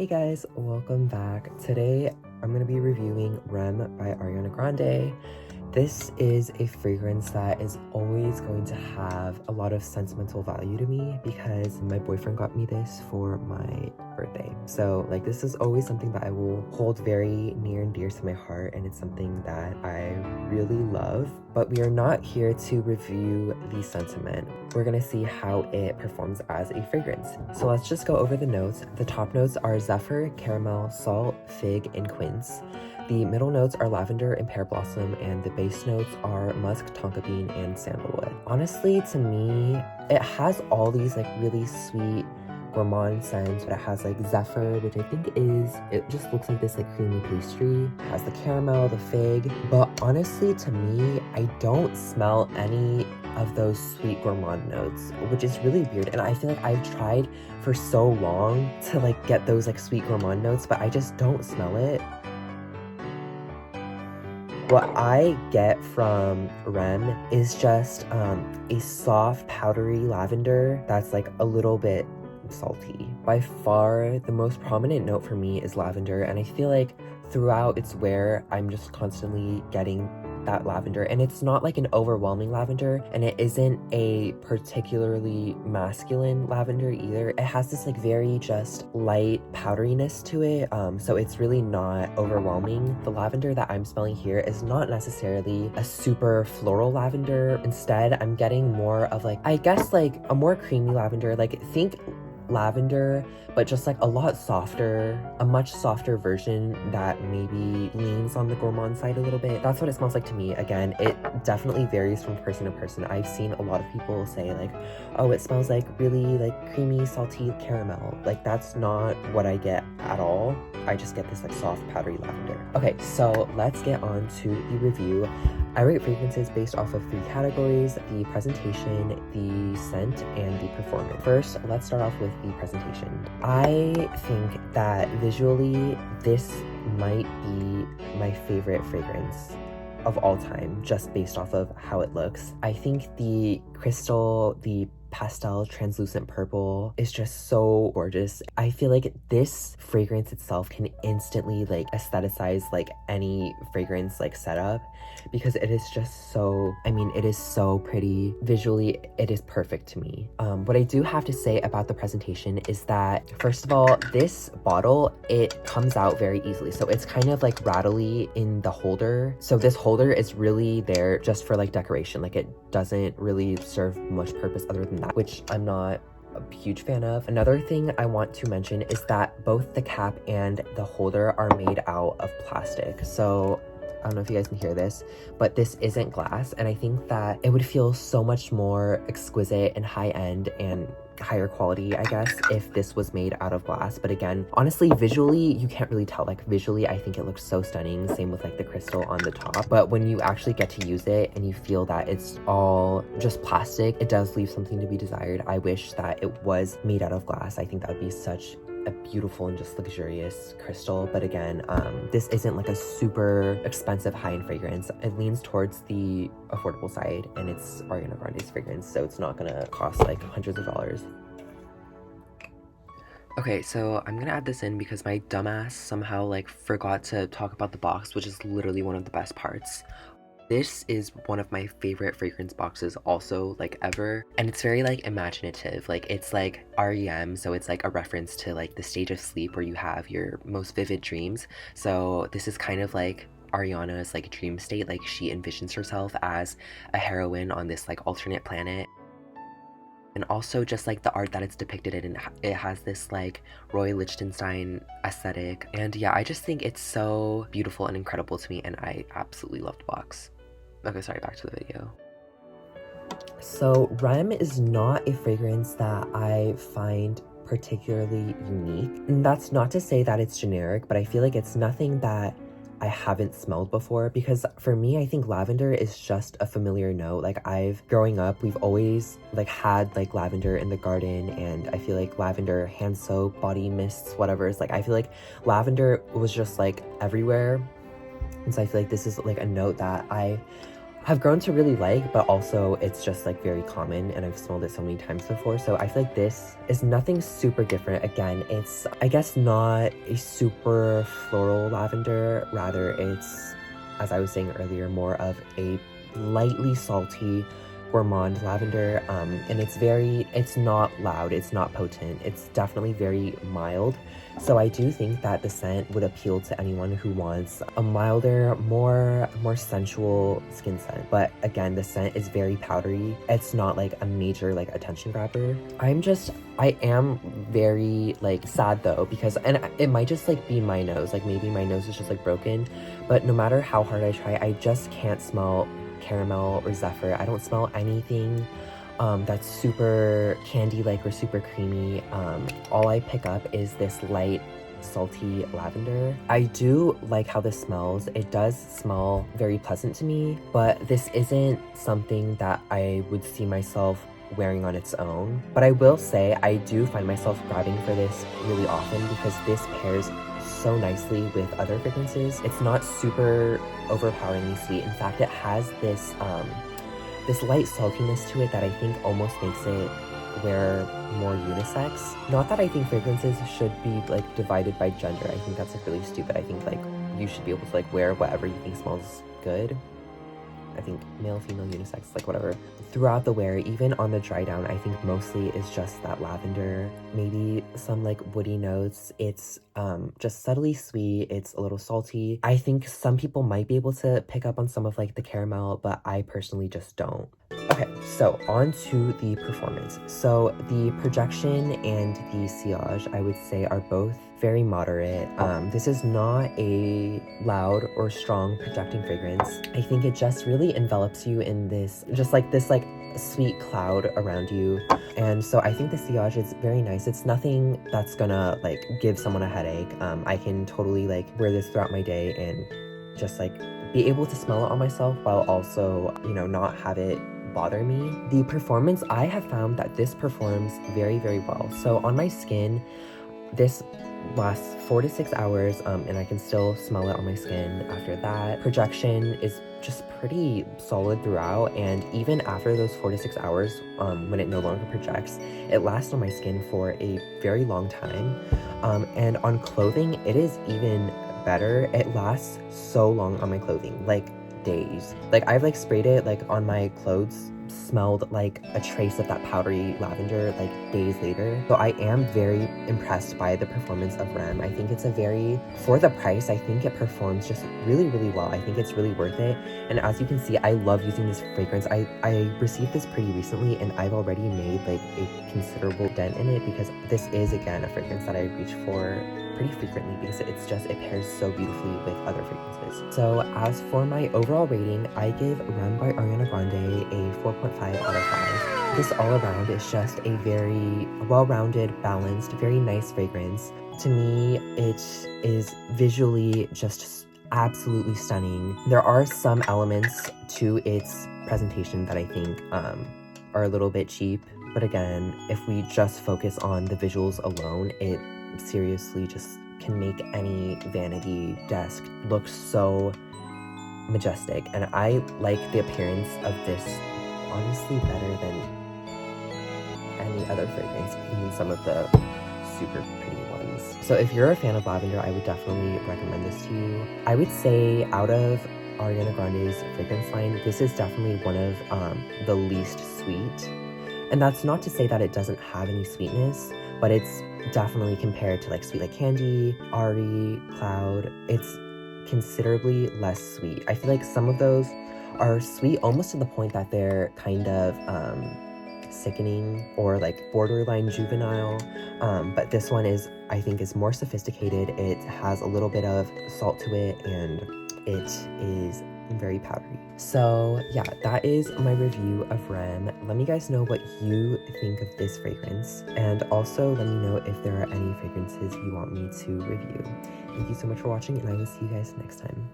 Hey guys, welcome back. Today I'm going to be reviewing R.E.M by Ariana Grande. This is a fragrance that is always going to have a lot of sentimental value to me because my boyfriend got me this for my birthday. So like this is always something that I will hold very near and dear to my heart, and it's something that I really love. But we are not here to review the sentiment. We're gonna see how it performs as a fragrance. So let's just go over the notes. The top notes are zephyr, caramel, salt, fig, and quince. The middle notes are lavender and pear blossom, and the base notes are musk, tonka bean, and sandalwood. Honestly, to me, it has all these like really sweet gourmand scents, but it has like zephyr, which I think it just looks like this like creamy pastry. It has the caramel, the fig, but honestly to me, I don't smell any of those sweet gourmand notes, which is really weird. And I feel like I've tried for so long to like get those like sweet gourmand notes, but I just don't smell it. What I get from R.E.M is just a soft powdery lavender that's like a little bit salty. By far the most prominent note for me is lavender, and I feel like throughout its wear I'm just constantly getting that lavender, and it's not like an overwhelming lavender, and it isn't a particularly masculine lavender either. It has this like very just light powderiness to it, so it's really not overwhelming. The lavender that I'm smelling here is not necessarily a super floral lavender. Instead, I'm getting more of like, I guess like a more creamy lavender, like think lavender, but just like a lot softer, a much softer version that maybe leans on the gourmand side a little bit. That's what it smells like to me. Again, it definitely varies from person to person. I've seen a lot of people say like, oh, it smells like really like creamy, salty caramel. Like that's not what I get at all. I just get this like soft, powdery lavender. Okay, so let's get on to the review. I rate fragrances based off of 3 categories: the presentation, the scent, and the performance. First, let's start off with the presentation. I think that visually, this might be my favorite fragrance of all time, just based off of how it looks. I think the crystal, the pastel translucent purple is just so gorgeous. I feel like this fragrance itself can instantly like aestheticize like any fragrance like setup, because it is just so, I mean, it is so pretty. Visually, it is perfect to me. What I do have to say about the presentation is that, first of all, this bottle, it comes out very easily. So it's kind of like rattly in the holder. So this holder is really there just for like decoration. Like it doesn't really serve much purpose other than that, which I'm not a huge fan of. Another thing I want to mention is that both the cap and the holder are made out of plastic. So I don't know if you guys can hear this, but this isn't glass, and I think that it would feel so much more exquisite and high-end and higher quality, I guess, if this was made out of glass. But again, honestly, visually, you can't really tell. Like visually, I think it looks so stunning. Same with like the crystal on the top. But when you actually get to use it and you feel that it's all just plastic, it does leave something to be desired. I wish that it was made out of glass. I think that would be such a beautiful and just luxurious crystal. But again, this isn't like a super expensive high-end fragrance. It leans towards the affordable side, and it's Ariana Grande's fragrance, so it's not gonna cost like hundreds of dollars. Okay, so I'm gonna add this in because my dumbass somehow like forgot to talk about the box, which is literally one of the best parts. This is one of my favorite fragrance boxes also like ever, and it's very like imaginative. Like it's like R.E.M, so it's like a reference to like the stage of sleep where you have your most vivid dreams. So this is kind of like Ariana's like dream state. Like she envisions herself as a heroine on this like alternate planet. And also just like the art that it's depicted in, it has this like Roy Lichtenstein aesthetic. And yeah, I just think it's so beautiful and incredible to me, and I absolutely love the box. Okay, sorry, back to the video. So R.E.M is not a fragrance that I find particularly unique. And that's not to say that it's generic, but I feel like it's nothing that I haven't smelled before, because for me, I think lavender is just a familiar note. Like growing up, we've always like had like lavender in the garden, and I feel like lavender hand soap, body mists, whatever. It's like, I feel like lavender was just like everywhere. And so I feel like this is like a note that I have grown to really like, but also it's just like very common and I've smelled it so many times before. So I feel like this is nothing super different. Again, it's, I guess, not a super floral lavender, rather it's, as I was saying earlier, more of a lightly salty gourmand lavender, and it's not loud, it's not potent, it's definitely very mild. So I do think that the scent would appeal to anyone who wants a milder, more sensual skin scent. But again, the scent is very powdery. It's not like a major like attention grabber. I am very like sad though, because, and it might just like be my nose, like maybe my nose is just like broken, but no matter how hard I try, I just can't smell caramel or zephyr. I don't smell anything that's super candy-like or super creamy. All I pick up is this light, salty lavender. I do like how this smells. It does smell very pleasant to me, but this isn't something that I would see myself wearing on its own. But I will say I do find myself grabbing for this really often because this pairs so nicely with other fragrances. It's not super overpoweringly sweet. In fact, it has this light saltiness to it that I think almost makes it wear more unisex. Not that I think fragrances should be like divided by gender. I think that's like really stupid. I think like you should be able to like wear whatever you think smells good. I think male, female, unisex, like whatever. Throughout the wear, even on the dry down, I think mostly is just that lavender, maybe some like woody notes. It's just subtly sweet. It's a little salty. I think some people might be able to pick up on some of like the caramel, but I personally just don't. Okay, so on to the performance. So the projection and the sillage, I would say, are both very moderate. This is not a loud or strong projecting fragrance. I think it just really envelops you in this, just like this like sweet cloud around you. And so I think the sillage is very nice. It's nothing that's gonna like give someone a headache. I can totally like wear this throughout my day and just like be able to smell it on myself while also, you know, not have it bother me. The performance, I have found that this performs very, very well. So on my skin, this lasts 4 to 6 hours, and I can still smell it on my skin after that. Projection is just pretty solid throughout, and even after those 4 to 6 hours, when it no longer projects, it lasts on my skin for a very long time. And on clothing, it is even better. It lasts so long on my clothing, like days. Like I've like sprayed it like on my clothes, smelled like a trace of that powdery lavender like days later. So I am very impressed by the performance of R.E.M. I think it's a very, for the price, I think it performs just really, really well. I think it's really worth it. And as you can see, I love using this fragrance. I received this pretty recently and I've already made like a considerable dent in it because this is, again, a fragrance that I reach for pretty frequently because it pairs so beautifully with other fragrances. So as for my overall rating, I give R.E.M. by Ariana Grande a 4.5 out of 5. This all around is just a very well-rounded, balanced, very nice fragrance. To me, it is visually just absolutely stunning. There are some elements to its presentation that I think are a little bit cheap, but again, if we just focus on the visuals alone, it seriously just can make any vanity desk look so majestic. And I like the appearance of this honestly better than any other fragrance, even some of the super pretty ones. So if you're a fan of lavender, I would definitely recommend this to you. I would say out of Ariana Grande's fragrance line, this is definitely one of the least sweet. And that's not to say that it doesn't have any sweetness, but it's definitely, compared to like Sweet Like Candy, Ari, Cloud, it's considerably less sweet. I feel like some of those are sweet almost to the point that they're kind of sickening or like borderline juvenile, but this one is, I think, is more sophisticated. It has a little bit of salt to it and it is very powdery. So yeah, that is my review of R.E.M. Let me guys know what you think of this fragrance, and also let me know if there are any fragrances you want me to review. Thank you so much for watching, and I will see you guys next time.